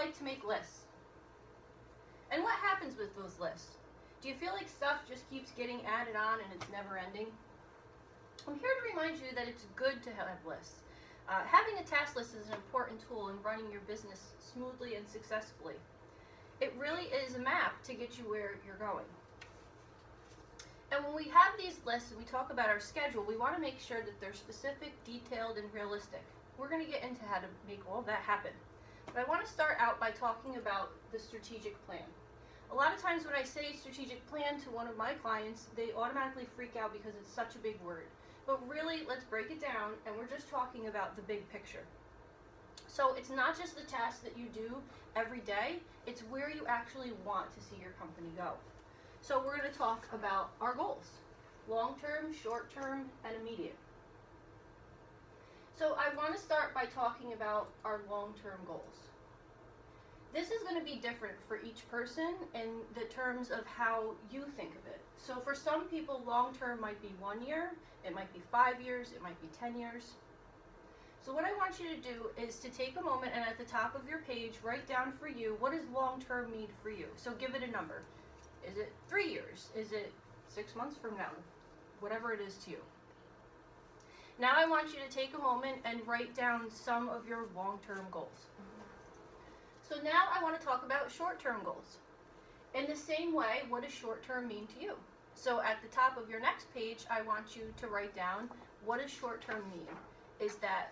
like to make lists? And what happens with those lists? Do you feel like stuff just keeps getting added on and it's never ending? I'm here to remind you that it's good to have lists. Having a task list is an important tool in running your business smoothly and successfully. It really is a map to get you where you're going. And when we have these lists and we talk about our schedule, we want to make sure that they're specific, detailed, and realistic. We're going to get into how to make all of that happen. But I want to start out by talking about the strategic plan. A lot of times when I say strategic plan to one of my clients, they automatically freak out because it's such a big word. But really, let's break it down, and we're just talking about the big picture. So it's not just the tasks that you do every day, it's where you actually want to see your company go. So we're going to talk about our goals, long-term, short-term, and immediate. So I want to start by talking about our long-term goals. This is going to be different for each person in the terms of how you think of it. So for some people, long-term might be 1 year, it might be 5 years, it might be 10 years. So what I want you to do is to take a moment and at the top of your page, write down for you, what does long-term mean for you? So give it a number. Is it 3 years? Is it 6 months from now? Whatever it is to you. Now I want you to take a moment and write down some of your long-term goals. So now I want to talk about short-term goals. In the same way, what does short-term mean to you? So at the top of your next page, I want you to write down, what does short-term mean? Is that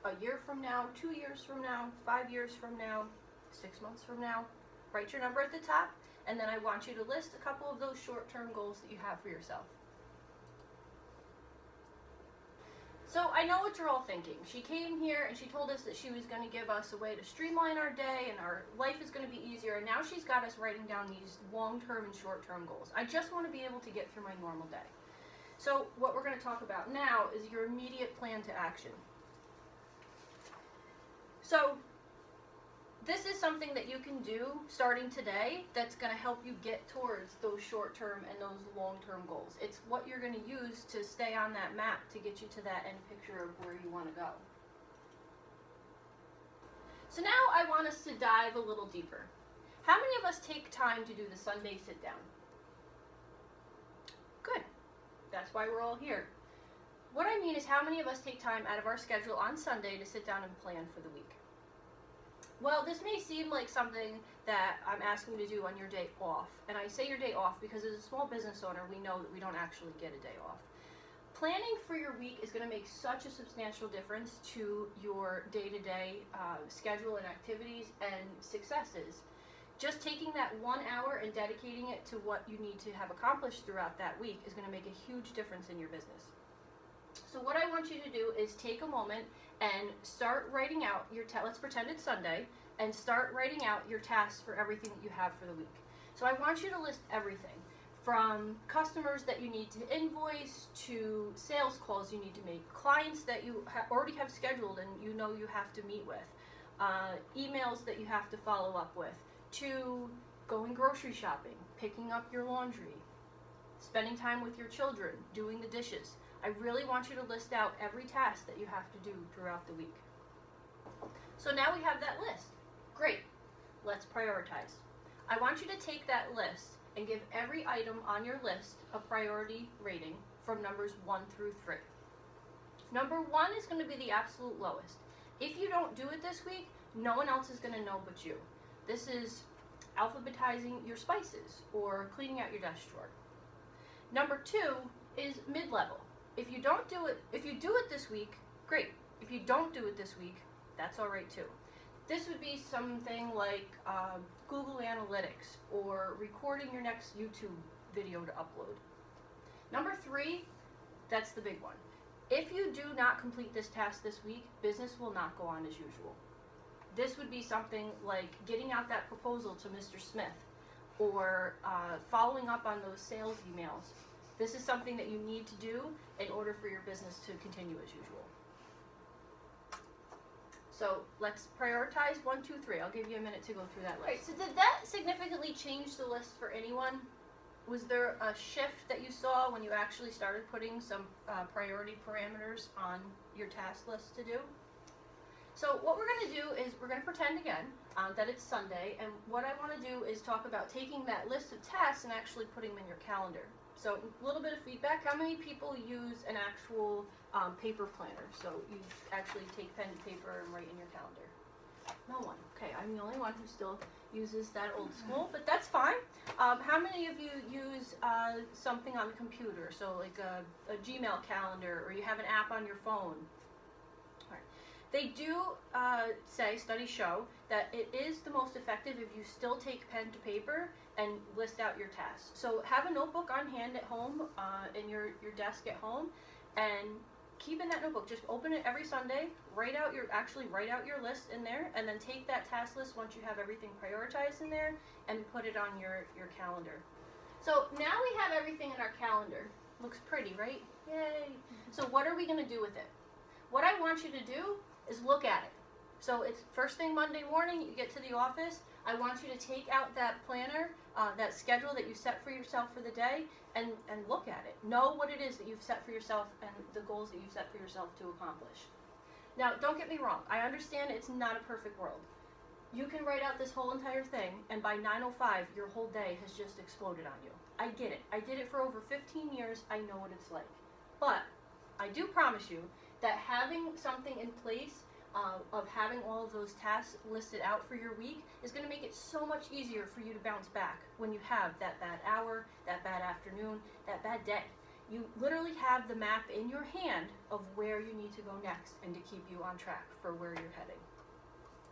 a year from now, 2 years from now, 5 years from now, 6 months from now? Write your number at the top, and then I want you to list a couple of those short-term goals that you have for yourself. So I know what you're all thinking. She came here and she told us that she was going to give us a way to streamline our day and our life is going to be easier, and now she's got us writing down these long-term and short-term goals. I just want to be able to get through my normal day. So what we're going to talk about now is your immediate plan to action. So this is something that you can do starting today that's going to help you get towards those short-term and those long-term goals. It's what you're going to use to stay on that map to get you to that end picture of where you want to go. So now I want us to dive a little deeper. How many of us take time to do the Sunday sit-down? Good. That's why we're all here. What I mean is, how many of us take time out of our schedule on Sunday to sit down and plan for the week? Well, this may seem like something that I'm asking you to do on your day off. And I say your day off because as a small business owner, we know that we don't actually get a day off. Planning for your week is going to make such a substantial difference to your day-to-day schedule and activities and successes. Just taking that 1 hour and dedicating it to what you need to have accomplished throughout that week is going to make a huge difference in your business. So what I want you to do is take a moment and start writing out your let's pretend it's Sunday, and start writing out your tasks for everything that you have for the week. So I want you to list everything from customers that you need to invoice to sales calls you need to make, clients that you already have scheduled and you know you have to meet with, emails that you have to follow up with, to going grocery shopping, picking up your laundry, spending time with your children, doing the dishes. I really want you to list out every task that you have to do throughout the week. So now we have that list. Great. Let's prioritize. I want you to take that list and give every item on your list a priority rating from numbers 1 through 3. Number 1 is going to be the absolute lowest. If you don't do it this week, no one else is going to know but you. This is alphabetizing your spices or cleaning out your desk drawer. Number 2 is mid-level. If you don't do it, if you do it this week, great. If you don't do it this week, that's all right too. This would be something like Google Analytics or recording your next YouTube video to upload. Number 3, that's the big one. If you do not complete this task this week, business will not go on as usual. This would be something like getting out that proposal to Mr. Smith or following up on those sales emails. This is something that you need to do in order for your business to continue as usual. So let's prioritize 1, 2, 3. I'll give you a minute to go through that list. Right, so did that significantly change the list for anyone? Was there a shift that you saw when you actually started putting some priority parameters on your task list to do? So what we're going to do is we're going to pretend again that it's Sunday, and what I want to do is talk about taking that list of tasks and actually putting them in your calendar. So a little bit of feedback. How many people use an actual paper planner? So you actually take pen and paper and write in your calendar? No one. Okay, I'm the only one who still uses that old school, but that's fine. How many of you use something on the computer? So like a Gmail calendar, or you have an app on your phone? All right. They do say, studies show, that it is the most effective if you still take pen to paper and list out your tasks. So have a notebook on hand at home, in your desk at home, and keep in that notebook. Just open it every Sunday, write out your list in there, and then take that task list once you have everything prioritized in there and put it on your calendar. So now we have everything in our calendar. Looks pretty, right? Yay! So what are we going to do with it? What I want you to do is look at it. So it's first thing Monday morning, you get to the office. I want you to take out that planner, that schedule that you set for yourself for the day, and look at it. Know what it is that you've set for yourself and the goals that you've set for yourself to accomplish. Now, don't get me wrong. I understand it's not a perfect world. You can write out this whole entire thing, and by 9:05, your whole day has just exploded on you. I get it. I did it for over 15 years. I know what it's like. But I do promise you that having something in place of having all of those tasks listed out for your week is going to make it so much easier for you to bounce back when you have that bad hour, that bad afternoon, that bad day. You literally have the map in your hand of where you need to go next and to keep you on track for where you're heading.